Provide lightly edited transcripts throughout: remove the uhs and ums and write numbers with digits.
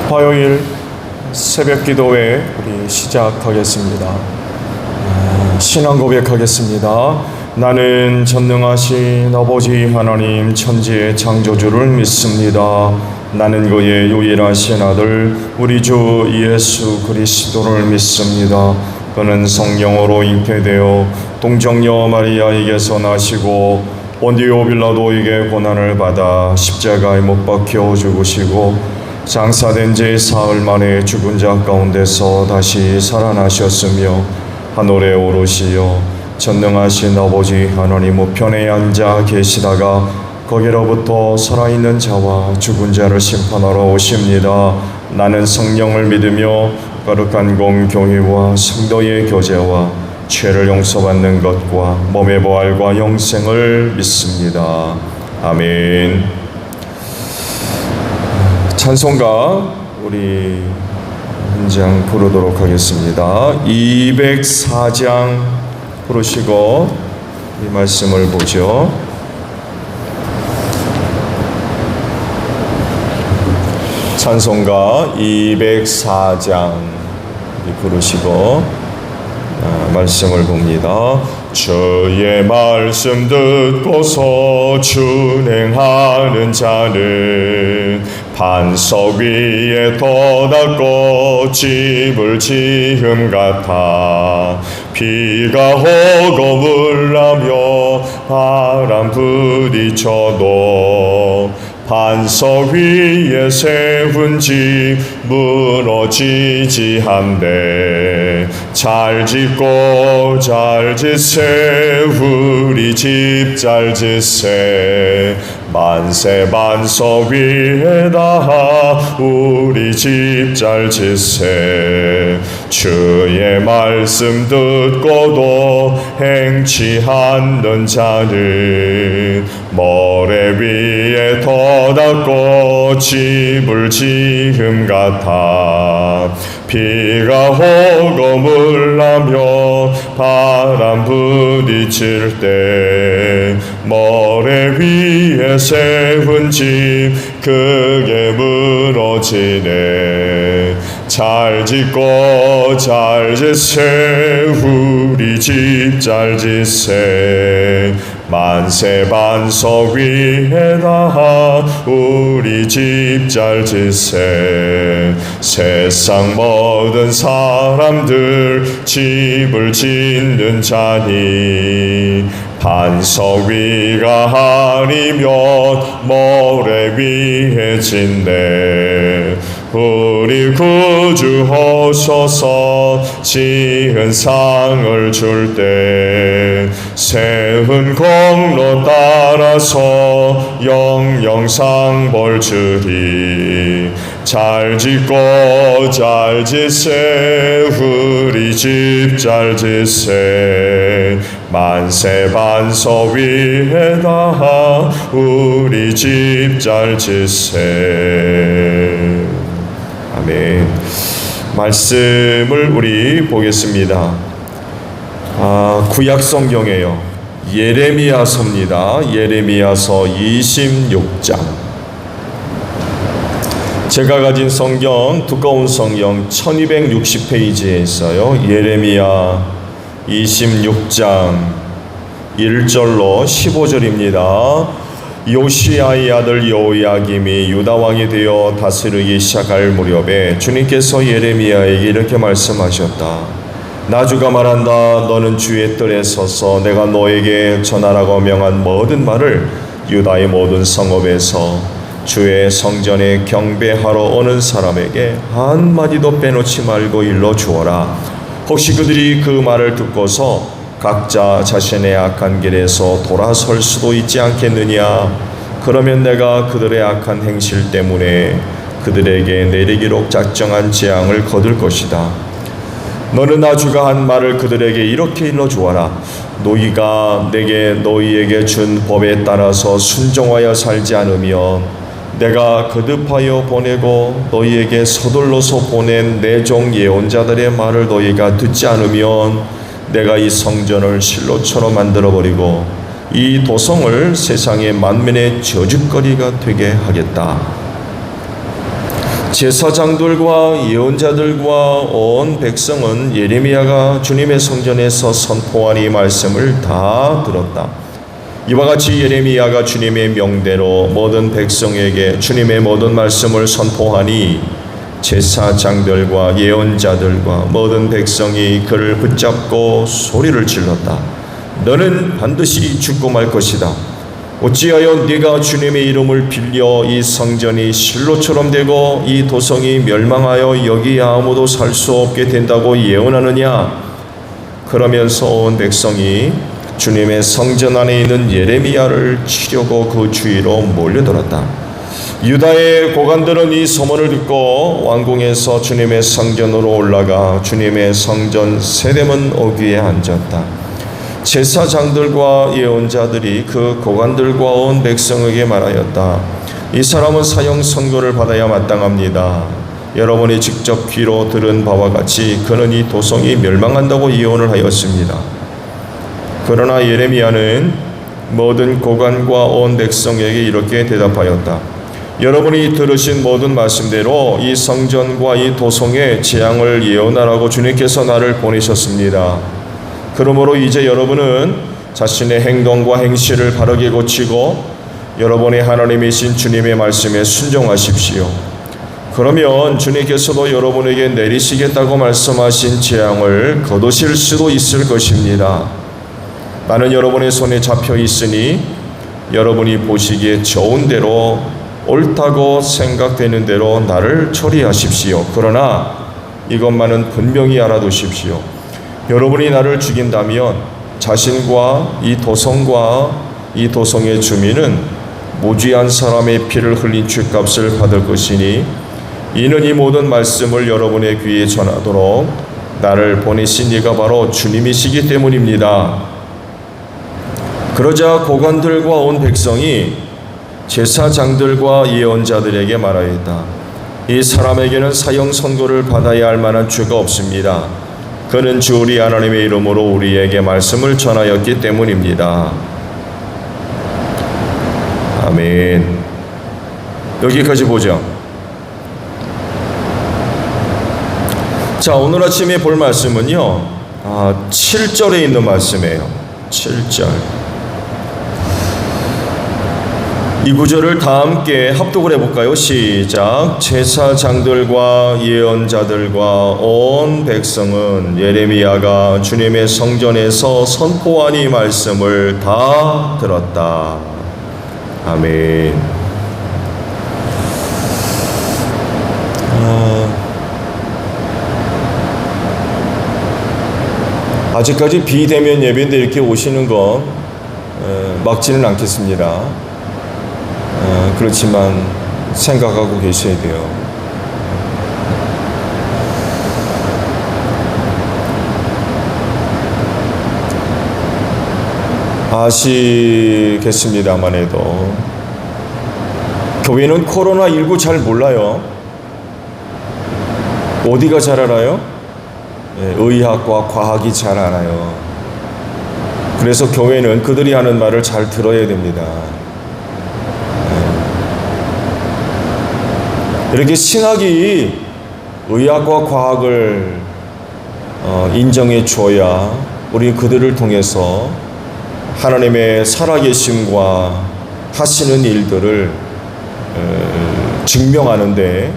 화요일 새벽 기도회 우리 시작하겠습니다. 신앙 고백하겠습니다. 나는 전능하신 아버지 하나님 천지의 창조주를 믿습니다. 나는 그의 유일하신 아들 우리 주 예수 그리스도를 믿습니다. 그는 성령으로 잉태되어 동정녀 마리아에게서 나시고 본디오 빌라도에게 고난을 받아 십자가에 못 박혀 죽으시고 장사된 지 사흘 만에 죽은 자 가운데서 다시 살아나셨으며 하늘에 오르시어 전능하신 아버지 하나님 우편에 앉아 계시다가 거기로부터 살아있는 자와 죽은 자를 심판하러 오십니다. 나는 성령을 믿으며 거룩한 공교회와 성도의 교제와 죄를 용서받는 것과 몸의 부활과 영생을 믿습니다. 아멘. 찬송가 우리 한 장 부르도록 하겠습니다. 204장 부르시고 이 말씀을 보죠. 찬송가 204장 부르시고 말씀을 봅니다. 주의 말씀 듣고서 준행하는 자는 반석 위에 돋았고 집을 지음 같아 비가 오고 물나며 바람 부딪혀도 반석 위에 세운 집 무너지지 않네. 잘 짓고 잘 짓세 우리 집 잘 짓세 만세 반석 위에다 우리 집 잘 짓세 주의 말씀 듣고도 행치 않는 자는 모래 위에 돋았고 집을 지음 같아 비가 오고 물나며 바람 부딪힐 때 모래 위에 세운 집 크게 무너지네. 잘 짓고 잘 짓세 우리 집 잘 짓세 만세 반석 위에다 우리 집 잘 짓세 세상 모든 사람들 집을 짓는 자니 반석 위가 아니면 모래 위에 짓네. 우리 구주 오셔서 지은 상을 줄 때 세운 공로 따라서 영영상 벌 주리. 잘 짓고 잘 짓세 우리 집 잘 짓세 만세 반석 위에다 우리 집 잘 짓세. 아멘. 말씀을 우리 보겠습니다. 구약 성경이에요. 예레미야서입니다. 예레미야서 26장. 제가 가진 성경, 두꺼운 성경 1260페이지에 있어요. 예레미야 26장 1절로 15절입니다. 요시야의 아들 여호야김이 유다 왕이 되어 다스리기 시작할 무렵에 주님께서 예레미야에게 이렇게 말씀하셨다. 나 주가 말한다. 너는 주의 뜰에 서서 내가 너에게 전하라고 명한 모든 말을 유다의 모든 성읍에서 주의 성전에 경배하러 오는 사람에게 한마디도 빼놓지 말고 일러 주어라. 혹시 그들이 그 말을 듣고서 각자 자신의 악한 길에서 돌아설 수도 있지 않겠느냐. 그러면 내가 그들의 악한 행실 때문에 그들에게 내리기로 작정한 재앙을 거둘 것이다. 너는 나 주가 한 말을 그들에게 이렇게 일러주어라. 너희가 내게 너희에게 준 법에 따라서 순종하여 살지 않으면 내가 거듭하여 보내고 너희에게 서둘러서 보낸 내 종 예언자들의 말을 너희가 듣지 않으면 내가 이 성전을 실로처럼 만들어버리고 이 도성을 세상의 만민의 저주거리가 되게 하겠다. 제사장들과 예언자들과 온 백성은 예레미야가 주님의 성전에서 선포한 이 말씀을 다 들었다. 이와 같이 예레미야가 주님의 명대로 모든 백성에게 주님의 모든 말씀을 선포하니 제사장들과 예언자들과 모든 백성이 그를 붙잡고 소리를 질렀다. 너는 반드시 죽고 말 것이다. 어찌하여 네가 주님의 이름을 빌려 이 성전이 실로처럼 되고 이 도성이 멸망하여 여기 아무도 살 수 없게 된다고 예언하느냐? 그러면서 온 백성이 주님의 성전 안에 있는 예레미야를 치려고 그 주위로 몰려들었다. 유다의 고관들은 이 소문을 듣고 왕궁에서 주님의 성전으로 올라가 주님의 성전 세대문 어귀에 앉았다. 제사장들과 예언자들이 그 고관들과 온 백성에게 말하였다. 이 사람은 사형 선고를 받아야 마땅합니다. 여러분이 직접 귀로 들은 바와 같이 그는 이 도성이 멸망한다고 예언을 하였습니다. 그러나 예레미야는 모든 고관과 온 백성에게 이렇게 대답하였다. 여러분이 들으신 모든 말씀대로 이 성전과 이 도성의 재앙을 예언하라고 주님께서 나를 보내셨습니다. 그러므로 이제 여러분은 자신의 행동과 행실을 바르게 고치고 여러분의 하나님이신 주님의 말씀에 순종하십시오. 그러면 주님께서도 여러분에게 내리시겠다고 말씀하신 재앙을 거두실 수도 있을 것입니다. 나는 여러분의 손에 잡혀 있으니 여러분이 보시기에 좋은 대로 옳다고 생각되는 대로 나를 처리하십시오. 그러나 이것만은 분명히 알아두십시오. 여러분이 나를 죽인다면 자신과 이 도성과 이 도성의 주민은 무지한 사람의 피를 흘린 죗값을 받을 것이니 이는 이 모든 말씀을 여러분의 귀에 전하도록 나를 보내신 이가 바로 주님이시기 때문입니다. 그러자 고관들과 온 백성이 제사장들과 예언자들에게 말하였다. 이 사람에게는 사형 선고를 받아야 할 만한 죄가 없습니다. 그는 주 우리 하나님의 이름으로 우리에게 말씀을 전하였기 때문입니다. 아멘. 여기까지 보죠. 자, 오늘 아침에 볼 말씀은요 7절에 있는 말씀이에요. 7절. 이 구절을 다 함께 합독을 해볼까요? 시작. 제사장들과 예언자들과 온 백성은 예레미야가 주님의 성전에서 선포한 이 말씀을 다 들었다. 아멘. 아직까지 비대면 예배인데 이렇게 오시는 건 막지는 않겠습니다. 그렇지만 생각하고 계셔야 돼요. 아시겠습니다만 해도 교회는 코로나19 잘 몰라요. 어디가 잘 알아요? 의학과 과학이 잘 알아요. 그래서 교회는 그들이 하는 말을 잘 들어야 됩니다. 이렇게 신학이 의학과 과학을 인정해 줘야 우리 그들을 통해서 하나님의 살아계심과 하시는 일들을 증명하는 데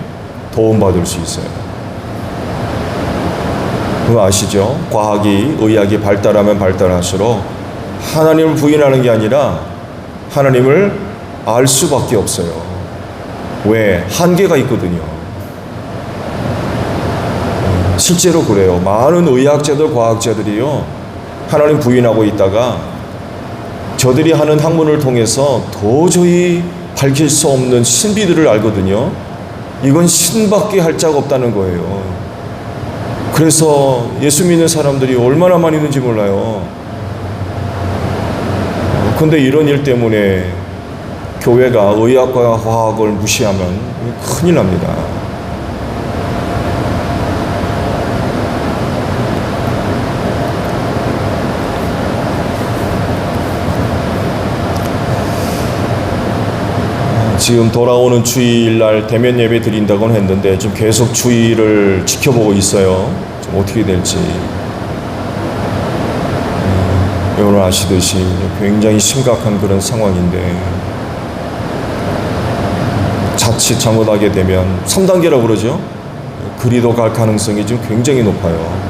도움받을 수 있어요. 그거 아시죠? 과학이, 의학이 발달하면 발달할수록 하나님을 부인하는 게 아니라 하나님을 알 수밖에 없어요. 왜? 한계가 있거든요. 실제로 그래요. 많은 의학자들, 과학자들이요 하나님 부인하고 있다가 저들이 하는 학문을 통해서 도저히 밝힐 수 없는 신비들을 알거든요. 이건 신밖에 할 자가 없다는 거예요. 그래서 예수 믿는 사람들이 얼마나 많이 있는지 몰라요. 근데 이런 일 때문에 교회가 의학과 과학을 무시하면 큰일 납니다. 지금 돌아오는 주일날 대면 예배 드린다고는 했는데 좀 계속 주의를 지켜보고 있어요. 좀 어떻게 될지. 여러분 아시듯이 굉장히 심각한 그런 상황인데 자칫 잘못하게 되면 3단계라고 그러죠. 그리도 갈 가능성이 좀 굉장히 높아요.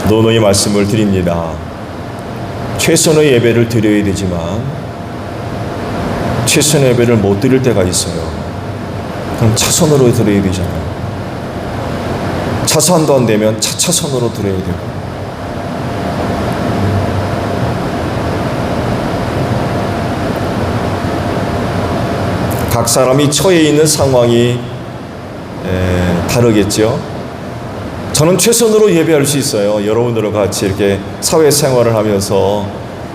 노노의 말씀을 드립니다. 최선의 예배를 드려야 되지만 최선의 예배를 못 드릴 때가 있어요. 그럼 차선으로 드려야 되잖아요. 차선도 안 되면 차차선으로 드려야 되고. 각 사람이 처해 있는 상황이 다르겠죠. 저는 최선으로 예배할 수 있어요. 여러분들과 같이 이렇게 사회생활을 하면서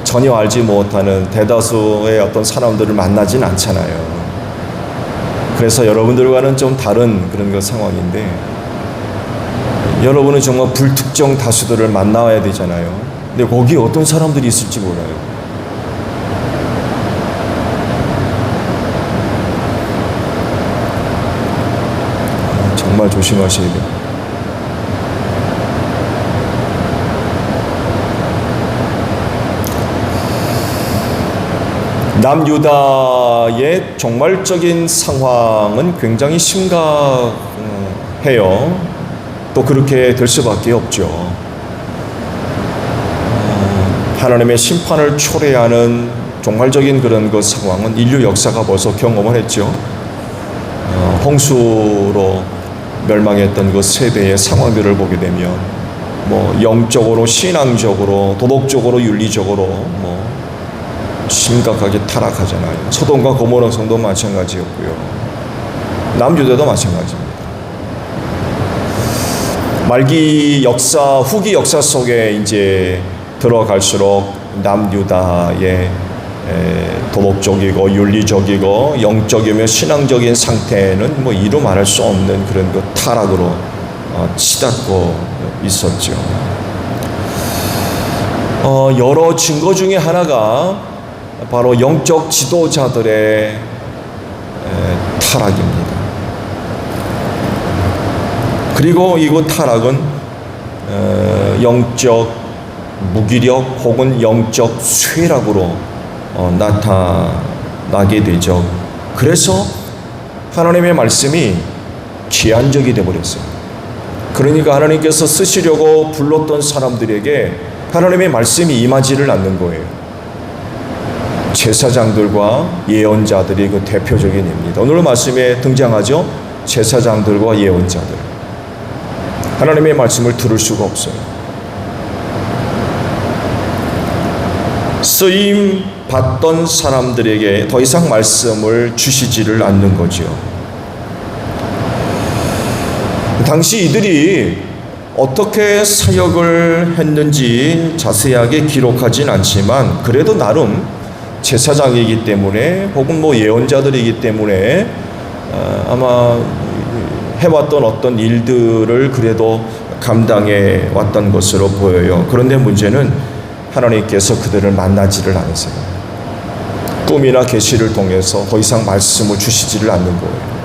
전혀 알지 못하는 대다수의 어떤 사람들을 만나진 않잖아요. 그래서 여러분들과는 좀 다른 그런 그 상황인데 여러분은 정말 불특정 다수들을 만나야 되잖아요. 근데 거기 어떤 사람들이 있을지 몰라요. 정말 조심하셔야 돼요. 남유다의 종말적인 상황은 굉장히 심각해요. 또 그렇게 될 수밖에 없죠. 하나님의 심판을 초래하는 종말적인 그런 그 상황은 인류 역사가 벌써 경험을 했죠. 홍수로 멸망했던 그 세대의 상황들을 보게 되면 뭐 영적으로, 신앙적으로, 도덕적으로, 윤리적으로 심각하게 타락하잖아요. 소돔과 고모라 성도 마찬가지였고요. 남유다도 마찬가지입니다. 말기 역사, 후기 역사 속에 이제 들어갈수록 남유다의 도덕적이고 윤리적이고 영적이며 신앙적인 상태는 뭐 이루 말할 수 없는 그런 그 타락으로 치닫고 있었죠. 여러 증거 중에 하나가 바로 영적 지도자들의 타락입니다. 그리고 이곳 타락은 영적 무기력 혹은 영적 쇠락으로 나타나게 되죠. 그래서 하나님의 말씀이 제한적이 되어버렸어요. 그러니까 하나님께서 쓰시려고 불렀던 사람들에게 하나님의 말씀이 임하지를 않는 거예요. 제사장들과 예언자들이 그 대표적인 예입니다. 오늘 말씀에 등장하죠. 제사장들과 예언자들. 하나님의 말씀을 들을 수가 없어요. 쓰임 받던 사람들에게 더 이상 말씀을 주시지를 않는 거죠. 당시 이들이 어떻게 사역을 했는지 자세하게 기록하진 않지만 그래도 나름 제사장이기 때문에 혹은 뭐 예언자들이기 때문에 아마 해왔던 어떤 일들을 그래도 감당해 왔던 것으로 보여요. 그런데 문제는 하나님께서 그들을 만나지를 않으세요. 꿈이나 계시를 통해서 더 이상 말씀을 주시지를 않는 거예요.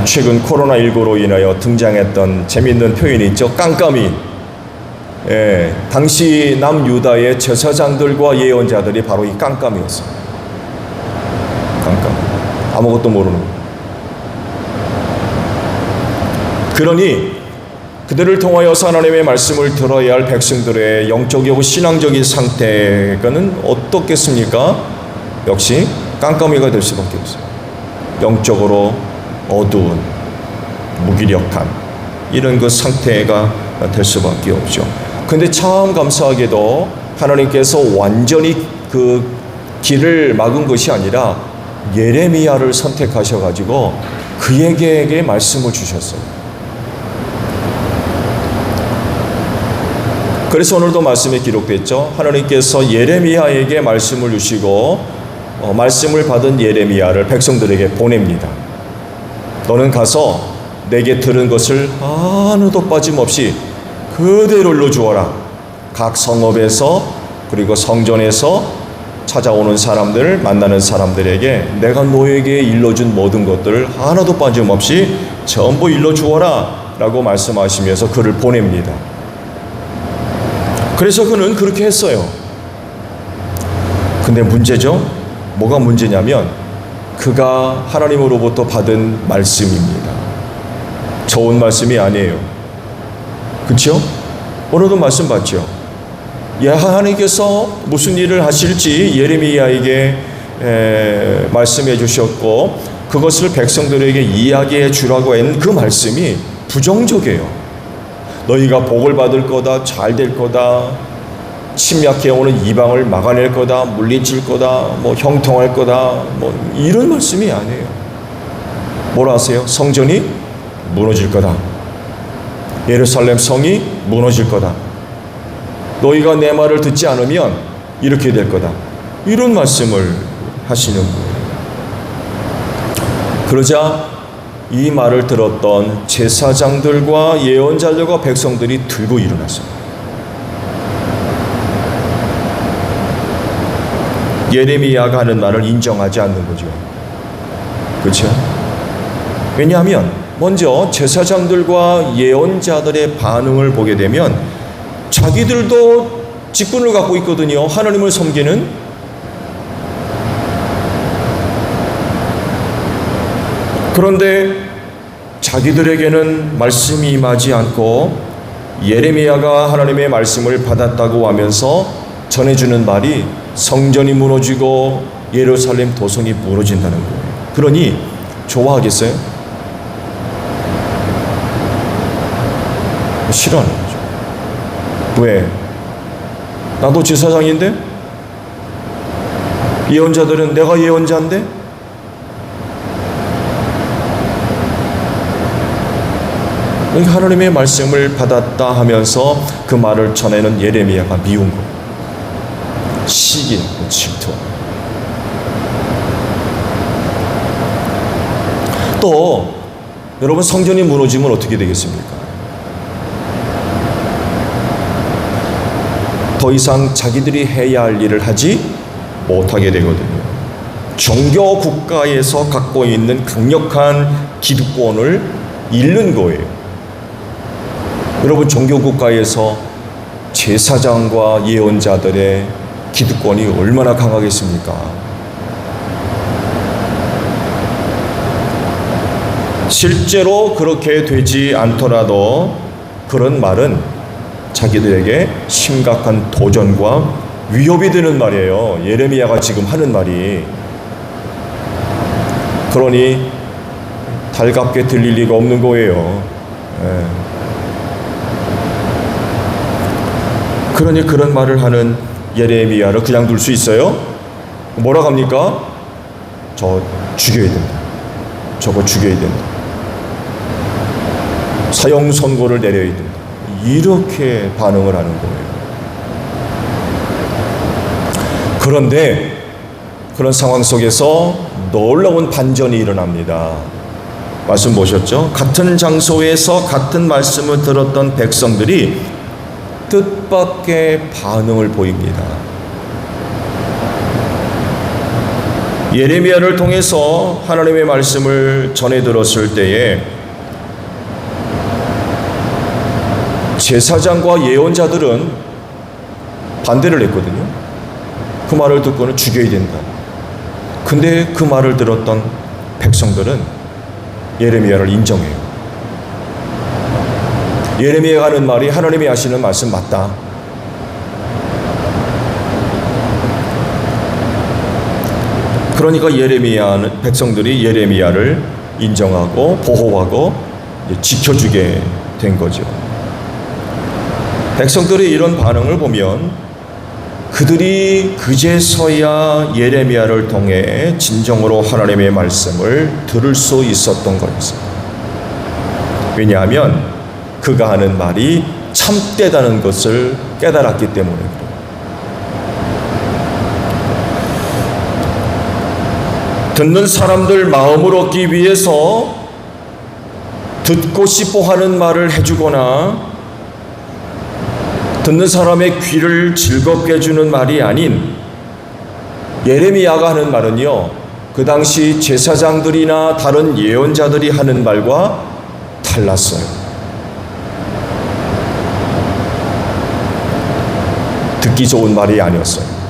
최근 코로나19로 인하여 등장했던 재미있는 표현이 있죠. 깜깜이. 당시 남유다의 제사장들과 예언자들이 바로 이 깜깜이었어요. 깜깜. 아무것도 모르는 거예요. 그러니 그들을 통하여서 하나님의 말씀을 들어야 할 백성들의 영적이고 신앙적인 상태는 어떻겠습니까? 역시 깜깜이가 될 수밖에 없어요. 영적으로 어두운, 무기력한 이런 그 상태가 될 수밖에 없죠. 근데 참 감사하게도 하나님께서 완전히 그 길을 막은 것이 아니라 예레미야를 선택하셔가지고 그에게 말씀을 주셨어요. 그래서 오늘도 말씀에 기록됐죠. 하나님께서 예레미야에게 말씀을 주시고 말씀을 받은 예레미야를 백성들에게 보냅니다. 너는 가서 내게 들은 것을 하나도 빠짐없이 그대로 일러주어라. 각 성읍에서 그리고 성전에서 찾아오는 사람들, 만나는 사람들에게 내가 너에게 일러준 모든 것들을 하나도 빠짐없이 전부 일러주어라 라고 말씀하시면서 그를 보냅니다. 그래서 그는 그렇게 했어요. 근데 문제죠? 뭐가 문제냐면 그가 하나님으로부터 받은 말씀입니다. 좋은 말씀이 아니에요. 그렇죠? 오늘도 말씀 받죠. 하나님께서 무슨 일을 하실지 예레미야에게 말씀해 주셨고 그것을 백성들에게 이야기해 주라고 한 그 말씀이 부정적이에요. 너희가 복을 받을 거다, 잘 될 거다, 침략해 오는 이방을 막아낼 거다, 물리칠 거다, 형통할 거다, 이런 말씀이 아니에요. 뭐라 하세요? 성전이 무너질 거다. 예루살렘 성이 무너질 거다. 너희가 내 말을 듣지 않으면 이렇게 될 거다. 이런 말씀을 하시는 거예요. 그러자 이 말을 들었던 제사장들과 예언자들과 백성들이 들고 일어났어요. 예레미야가 하는 말을 인정하지 않는 거죠. 그렇죠? 왜냐하면 먼저 제사장들과 예언자들의 반응을 보게 되면 자기들도 직분을 갖고 있거든요. 하나님을 섬기는. 그런데 자기들에게는 말씀이 임하지 않고 예레미야가 하나님의 말씀을 받았다고 하면서 전해주는 말이 성전이 무너지고 예루살렘 도성이 무너진다는 거예요. 그러니 좋아하겠어요? 싫어하는 거죠. 왜? 나도 제사장인데? 예언자들은 내가 예언자인데? 하나님의 말씀을 받았다 하면서 그 말을 전하는 예레미야가 미운 거예요. 시기하고 질투. 또 여러분, 성전이 무너지면 어떻게 되겠습니까? 더 이상 자기들이 해야 할 일을 하지 못하게 되거든요. 종교 국가에서 갖고 있는 강력한 기득권을 잃는 거예요. 여러분, 종교 국가에서 제사장과 예언자들의 기득권이 얼마나 강하겠습니까? 실제로 그렇게 되지 않더라도 그런 말은 자기들에게 심각한 도전과 위협이 되는 말이에요. 예레미야가 지금 하는 말이. 그러니 달갑게 들릴 리가 없는 거예요. 그러니 그런 말을 하는 예레미야를 그냥 둘 수 있어요? 뭐라고 합니까? 저 죽여야 된다. 저거 죽여야 된다. 사형 선고를 내려야 된다. 이렇게 반응을 하는 거예요. 그런데 그런 상황 속에서 놀라운 반전이 일어납니다. 말씀 보셨죠? 같은 장소에서 같은 말씀을 들었던 백성들이 뜻밖의 반응을 보입니다. 예레미야를 통해서 하나님의 말씀을 전해 들었을 때에 제사장과 예언자들은 반대를 했거든요. 그 말을 듣고는 죽여야 된다. 근데 그 말을 들었던 백성들은 예레미야를 인정해요. 예레미야가 하는 말이 하나님이 하시는 말씀 맞다. 그러니까 백성들이 예레미야를 인정하고 보호하고 지켜주게 된 거죠. 백성들의 이런 반응을 보면 그들이 그제서야 예레미야를 통해 진정으로 하나님의 말씀을 들을 수 있었던 거였습니다. 왜냐하면 그가 하는 말이 참되다는 것을 깨달았기 때문에 그래요. 듣는 사람들 마음을 얻기 위해서 듣고 싶어 하는 말을 해주거나 듣는 사람의 귀를 즐겁게 해주는 말이 아닌 예레미야가 하는 말은요, 그 당시 제사장들이나 다른 예언자들이 하는 말과 달랐어요. 듣기 좋은 말이 아니었어요.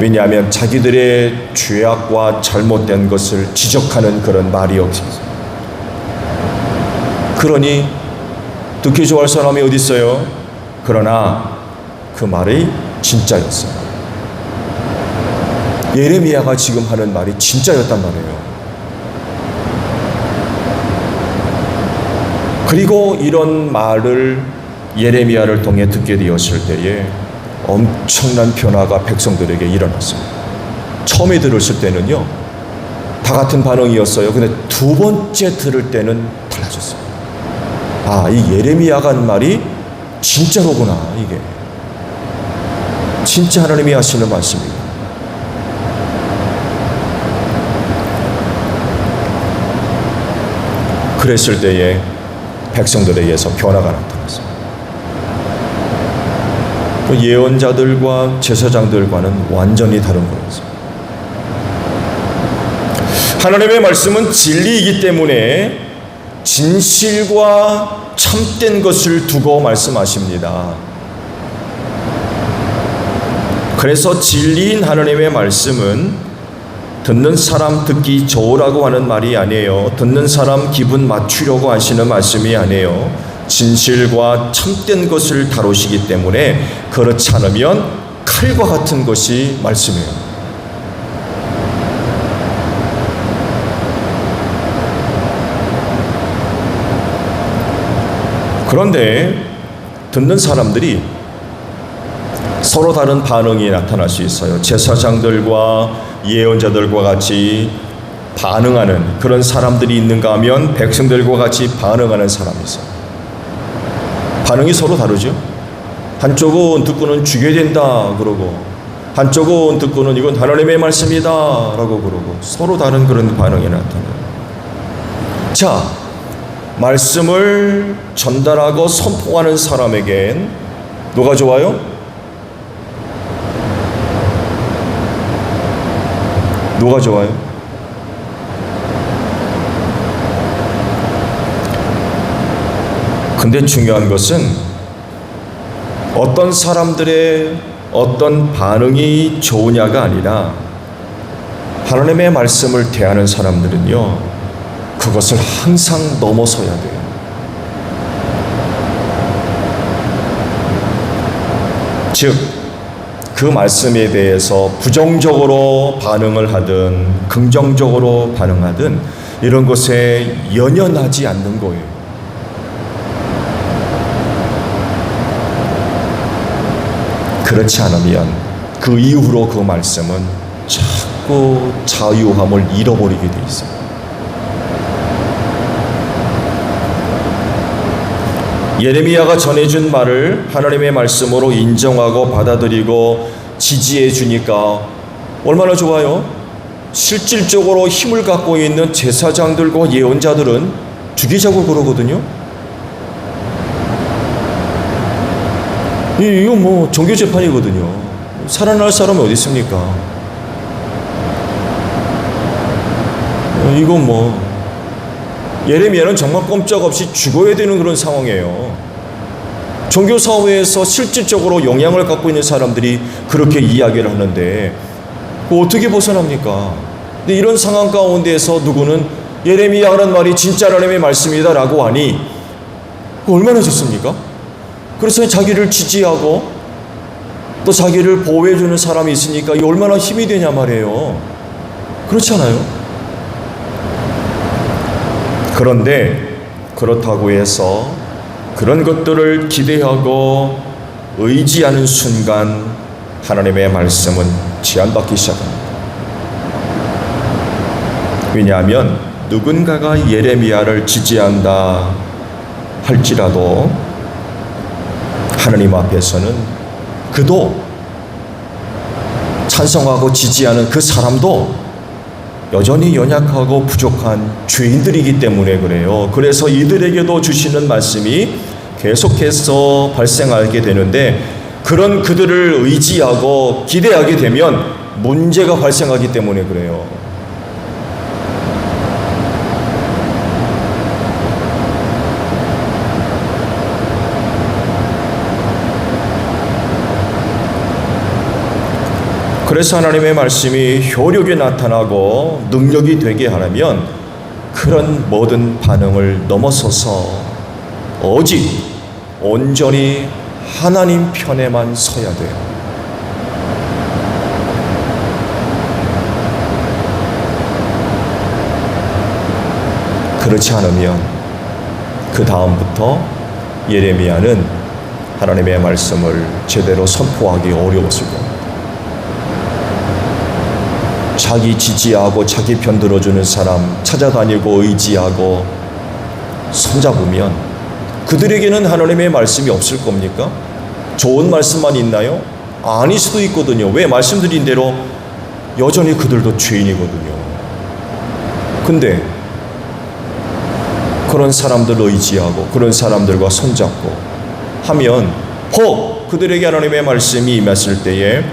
왜냐하면 자기들의 죄악과 잘못된 것을 지적하는 그런 말이었어요. 그러니 듣기 좋아할 사람이 어디 있어요? 그러나 그 말이 진짜였어요. 예레미야가 지금 하는 말이 진짜였단 말이에요. 그리고 이런 말을 예레미야를 통해 듣게 되었을 때에 엄청난 변화가 백성들에게 일어났어요. 처음에 들었을 때는요, 다 같은 반응이었어요. 근데 두 번째 들을 때는 달라졌어요. 아, 이 예레미야가 한 말이 진짜로구나. 이게 진짜 하나님이 하시는 말씀이고. 그랬을 때에 백성들에게서 변화가 나타났어요. 예언자들과 제사장들과는 완전히 다른 거였어요. 하나님의 말씀은 진리이기 때문에 진실과 참된 것을 두고 말씀하십니다. 그래서 진리인 하나님의 말씀은 듣는 사람 듣기 좋으라고 하는 말이 아니에요. 듣는 사람 기분 맞추려고 하시는 말씀이 아니에요. 진실과 참된 것을 다루시기 때문에 그렇지 않으면 칼과 같은 것이 말씀이에요. 그런데 듣는 사람들이 서로 다른 반응이 나타날 수 있어요. 제사장들과 예언자들과 같이 반응하는 그런 사람들이 있는가 하면 백성들과 같이 반응하는 사람이 있어요. 반응이 서로 다르죠. 한쪽은 듣고는 죽여야 된다 그러고, 한쪽은 듣고는 이건 하나님의 말씀이다 라고 그러고, 서로 다른 그런 반응이 나타나요. 자, 말씀을 전달하고 선포하는 사람에겐 누가 좋아요? 누가 좋아요? 근데 중요한 것은 어떤 사람들의 어떤 반응이 좋으냐가 아니라 하나님의 말씀을 대하는 사람들은요, 그것을 항상 넘어서야 돼요. 즉, 그 말씀에 대해서 부정적으로 반응을 하든 긍정적으로 반응하든 이런 것에 연연하지 않는 거예요. 그렇지 않으면 그 이후로 그 말씀은 자꾸 자유함을 잃어버리게 돼 있어요. 예레미야가 전해준 말을 하나님의 말씀으로 인정하고 받아들이고 지지해 주니까 얼마나 좋아요? 실질적으로 힘을 갖고 있는 제사장들과 예언자들은 죽이자고 그러거든요. 이거 뭐 종교재판이거든요. 살아날 사람이 어디 있습니까? 이건 뭐 예레미야는 정말 꼼짝없이 죽어야 되는 그런 상황이에요. 종교사회에서 실질적으로 영향을 갖고 있는 사람들이 그렇게 이야기를 하는데 어떻게 벗어납니까? 근데 이런 상황 가운데에서 누구는 예레미야 하는 말이 진짜 하나님의 말씀이다 라고 하니 얼마나 좋습니까? 그래서 자기를 지지하고 또 자기를 보호해주는 사람이 있으니까 이 얼마나 힘이 되냐 말이에요. 그렇지 않아요? 그런데 그렇다고 해서 그런 것들을 기대하고 의지하는 순간 하나님의 말씀은 제한받기 시작합니다. 왜냐하면 누군가가 예레미야를 지지한다 할지라도 하나님 앞에서는 그도 찬성하고 지지하는 그 사람도 여전히 연약하고 부족한 죄인들이기 때문에 그래요. 그래서 이들에게도 주시는 말씀이 계속해서 발생하게 되는데, 그런 그들을 의지하고 기대하게 되면 문제가 발생하기 때문에 그래요. 그래서 하나님의 말씀이 효력이 나타나고 능력이 되게 하려면 그런 모든 반응을 넘어서서 오직 온전히 하나님 편에만 서야 돼요. 그렇지 않으면 그 다음부터 예레미야는 하나님의 말씀을 제대로 선포하기 어려웠을 겁니다. 자기 지지하고 자기 편 들어주는 사람 찾아다니고 의지하고 손잡으면 그들에게는 하나님의 말씀이 없을 겁니까? 좋은 말씀만 있나요? 아닐 수도 있거든요. 왜? 말씀드린 대로 여전히 그들도 죄인이거든요. 근데 그런 사람들을 의지하고 그런 사람들과 손잡고 하면 혹 그들에게 하나님의 말씀이 임했을 때에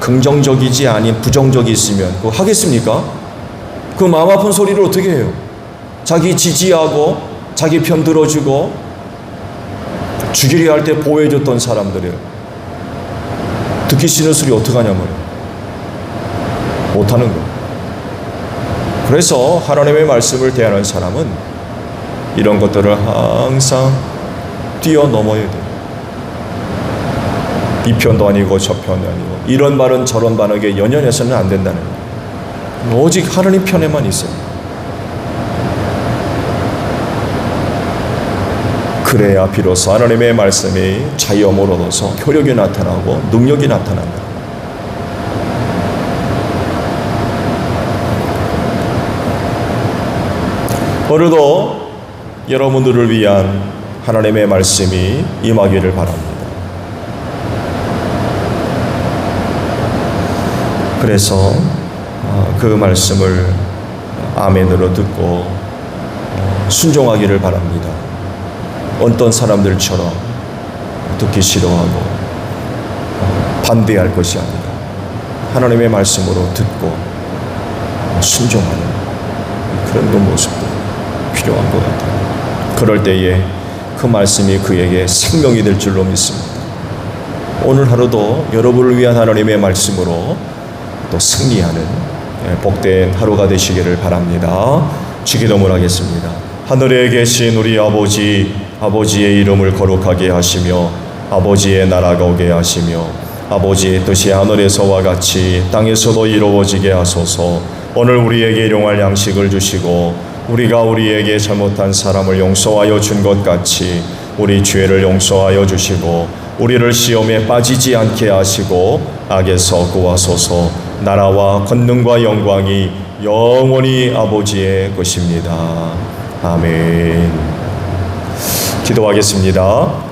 긍정적이지 아닌 부정적이 있으면 그거 하겠습니까? 그 마음 아픈 소리를 어떻게 해요? 자기 지지하고 자기 편 들어주고 죽이려 할 때 보호해줬던 사람들이에요. 듣기 싫은 소리 어떡하냐 말이에요. 못하는 거예요. 그래서 하나님의 말씀을 대하는 사람은 이런 것들을 항상 뛰어넘어야 돼요. 이 편도 아니고 저 편도 아니고 이런 말은 저런 말에게 연연해서는 안 된다는 거예요. 오직 하나님 편에만 있어요. 그래야 비로소 하나님의 말씀이 자유함을 얻어서 효력이 나타나고 능력이 나타난다. 오늘도 여러분들을 위한 하나님의 말씀이 임하기를 바랍니다. 그래서 그 말씀을 아멘으로 듣고 순종하기를 바랍니다. 어떤 사람들처럼 듣기 싫어하고 반대할 것이 아니라 하나님의 말씀으로 듣고 순종하는 그런 모습도 필요한 것 같아요. 그럴 때에 그 말씀이 그에게 생명이 될 줄로 믿습니다. 오늘 하루도 여러분을 위한 하나님의 말씀으로 또 승리하는 복된 하루가 되시기를 바랍니다. 주기도문 하겠습니다. 하늘에 계신 우리 아버지, 아버지의 이름을 거룩하게 하시며 아버지의 나라가 오게 하시며 아버지의 뜻이 하늘에서와 같이 땅에서도 이루어지게 하소서. 오늘 우리에게 일용할 양식을 주시고 우리가 우리에게 잘못한 사람을 용서하여 준 것 같이 우리 죄를 용서하여 주시고 우리를 시험에 빠지지 않게 하시고 악에서 구하소서. 나라와 권능과 영광이 영원히 아버지의 것입니다. 아멘. 기도하겠습니다.